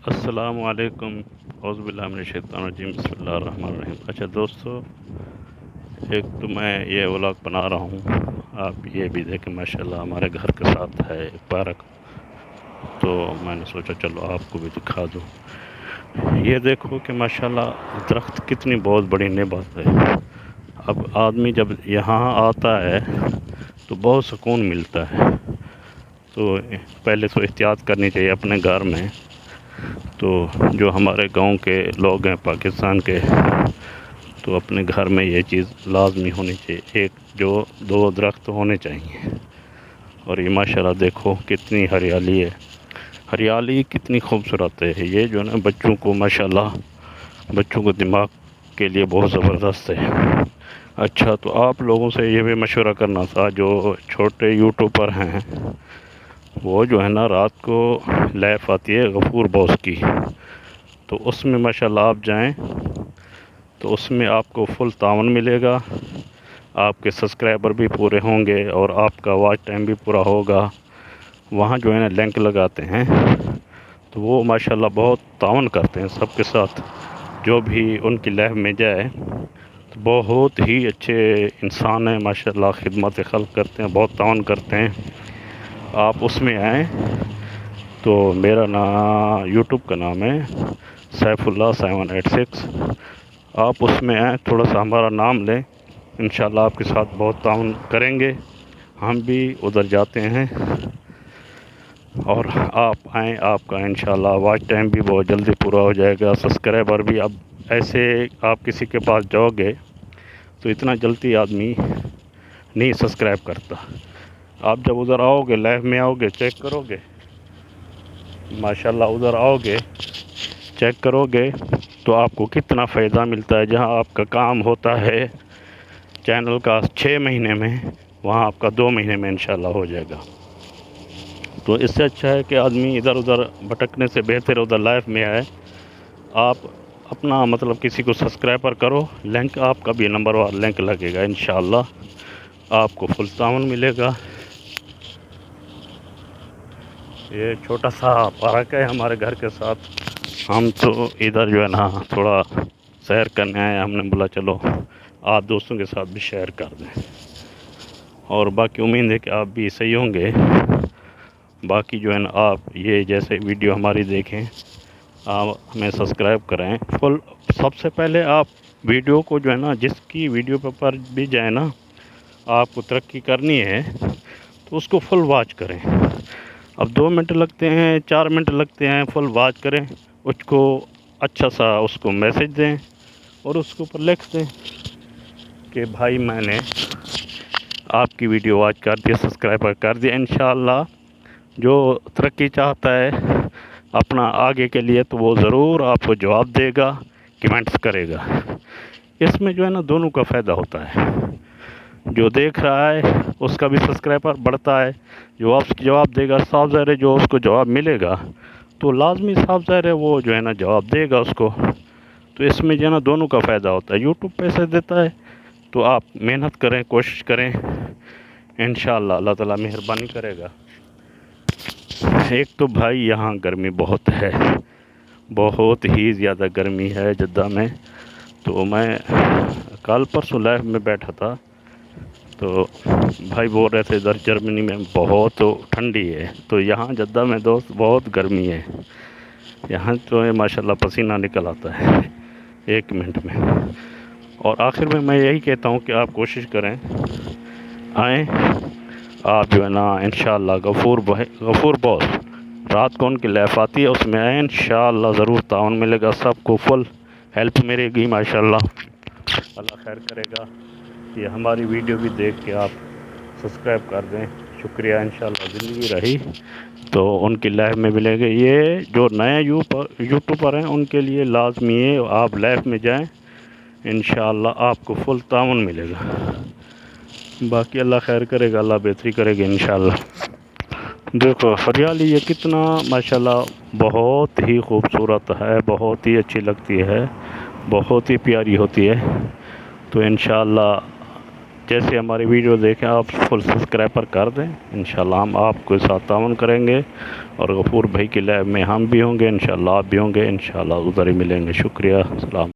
السلام علیکم، اعوذ باللہ من الشیطان الرجیم، بسم اللہ الرحمن الرحیم۔ اچھا دوستو، ایک تو میں یہ ولاگ بنا رہا ہوں، آپ یہ بھی دیکھیں ماشاءاللہ ہمارے گھر کے ساتھ ہے ایک پارک، تو میں نے سوچا چلو آپ کو بھی دکھا دوں۔ یہ دیکھو کہ ماشاءاللہ درخت کتنی بہت بڑی نعمت ہے۔ اب آدمی جب یہاں آتا ہے تو بہت سکون ملتا ہے، تو پہلے تو احتیاط کرنی چاہیے اپنے گھر میں۔ تو جو ہمارے گاؤں کے لوگ ہیں پاکستان کے، تو اپنے گھر میں یہ چیز لازمی ہونی چاہیے، ایک جو دو درخت ہونے چاہیے۔ اور یہ ماشاءاللہ دیکھو کتنی ہریالی ہے، ہریالی کتنی خوبصورت ہے۔ یہ جو ہے نا بچوں کو ماشاءاللہ، بچوں کو دماغ کے لیے بہت زبردست ہے۔ اچھا تو آپ لوگوں سے یہ بھی مشورہ کرنا تھا، جو چھوٹے یوٹیوبر ہیں وہ جو ہے نا رات کو لائف آتی ہے غفور باس کی، تو اس میں ماشاءاللہ آپ جائیں تو اس میں آپ کو فل تعاون ملے گا، آپ کے سبسکرائبر بھی پورے ہوں گے اور آپ کا واچ ٹائم بھی پورا ہوگا۔ وہاں جو ہے نا لنک لگاتے ہیں تو وہ ماشاءاللہ بہت تعاون کرتے ہیں سب کے ساتھ، جو بھی ان کی لائف میں جائے تو بہت ہی اچھے انسان ہیں ماشاءاللہ، خدمت خلق کرتے ہیں، بہت تعاون کرتے ہیں۔ آپ اس میں آئیں تو میرا یوٹیوب کا نام ہے سیف اللہ 786، آپ اس میں آئیں، تھوڑا سا ہمارا نام لیں، انشاءاللہ آپ کے ساتھ بہت تعاون کریں گے۔ ہم بھی ادھر جاتے ہیں اور آپ آئیں، آپ کا انشاءاللہ واچ ٹائم بھی بہت جلدی پورا ہو جائے گا، سبسکرائبر بھی۔ اب ایسے آپ کسی کے پاس جاؤ گے تو اتنا جلدی آدمی نہیں سبسکرائب کرتا۔ آپ جب ادھر آؤ گے، لائف میں آؤ گے، چیک کرو گے ماشاءاللہ، ادھر آؤ گے چیک کرو گے تو آپ کو کتنا فائدہ ملتا ہے۔ جہاں آپ کا کام ہوتا ہے چینل کا 6 مہینے میں، وہاں آپ کا 2 مہینے میں انشاءاللہ ہو جائے گا۔ تو اس سے اچھا ہے کہ آدمی ادھر ادھر بھٹکنے سے بہتر ادھر لائف میں آئے۔ آپ اپنا مطلب کسی کو سبسکرائبر کرو، لنک آپ کا بھی نمبر وار لنک لگے گا، انشاءاللہ آپ کو فل تعاون ملے گا۔ یہ چھوٹا سا پارک ہے ہمارے گھر کے ساتھ، ہم تو ادھر جو ہے نا تھوڑا سیر کرنے آئے، ہم نے بولا چلو آپ دوستوں کے ساتھ بھی شیئر کر دیں، اور باقی امید ہے کہ آپ بھی صحیح ہوں گے۔ باقی جو ہے نا آپ یہ جیسے ویڈیو ہماری دیکھیں، آپ ہمیں سبسکرائب کریں فل۔ سب سے پہلے آپ ویڈیو کو جو ہے نا، جس کی ویڈیو پر بھی جائے نا، آپ کو ترقی کرنی ہے تو اس کو فل واچ کریں۔ اب 2 منٹ لگتے ہیں، 4 منٹ لگتے ہیں، فل واچ کریں، اس کو اچھا سا اس کو میسج دیں اور اس کے اوپر لکھ دیں کہ بھائی میں نے آپ کی ویڈیو واچ کر دی، سبسکرائبر کر دیا۔ انشاءاللہ جو ترقی چاہتا ہے اپنا آگے کے لیے تو وہ ضرور آپ کو جواب دے گا، کمنٹس کرے گا۔ اس میں جو ہے نا دونوں کا فائدہ ہوتا ہے، جو دیکھ رہا ہے اس کا بھی سبسکرائبر بڑھتا ہے، جو آپ کو جواب دے گا، صاف ظاہر ہے جو اس کو جواب ملے گا تو لازمی صاف ظاہر ہے وہ جو ہے نا جواب دے گا اس کو۔ تو اس میں جو ہے نا دونوں کا فائدہ ہوتا ہے۔ یوٹیوب پیسے دیتا ہے تو آپ محنت کریں، کوشش کریں، انشاءاللہ اللہ تعالیٰ مہربانی کرے گا۔ ایک تو بھائی یہاں گرمی بہت ہے، بہت ہی زیادہ گرمی ہے جدہ میں۔ تو میں کل پرسوں لائف میں بیٹھا تھا تو بھائی بول رہے تھے ادھر جرمنی میں بہت ٹھنڈی ہے، تو یہاں جدہ میں دوست بہت گرمی ہے، یہاں تو ماشاءاللہ پسینہ نکل آتا ہے 1 منٹ میں۔ اور آخر میں یہی کہتا ہوں کہ آپ کوشش کریں، آئیں، آپ جو ہے نا انشاءاللہ غفور باس رات کو ان کی لائف آتی ہے، اس میں آئیں، انشاءاللہ ضرور تعاون ملے گا، سب کو فل ہیلپ ملے گی ماشاءاللہ، اللہ خیر کرے گا۔ یہ ہماری ویڈیو بھی دیکھ کے آپ سبسکرائب کر دیں، شکریہ۔ انشاءاللہ زندگی رہی تو ان کی لائف میں ملے گا۔ یہ جو نئے یوٹیوبر ہیں ان کے لیے لازمی ہے آپ لائف میں جائیں، انشاءاللہ آپ کو فل تعاون ملے گا۔ باقی اللہ خیر کرے گا، اللہ بہتری کرے گا انشاءاللہ۔ دیکھو ہریالی یہ کتنا ماشاءاللہ بہت ہی خوبصورت ہے، بہت ہی اچھی لگتی ہے، بہت ہی پیاری ہوتی ہے۔ تو انشاءاللہ جیسے ہماری ویڈیو دیکھیں آپ فل سبسکرائبر کر دیں، انشاءاللہ ہم آپ کے ساتھ تعاون کریں گے، اور غفور بھائی کی لائف میں ہم بھی ہوں گے انشاءاللہ، آپ بھی ہوں گے انشاءاللہ، ادھر ہی ملیں گے۔ شکریہ، السلام۔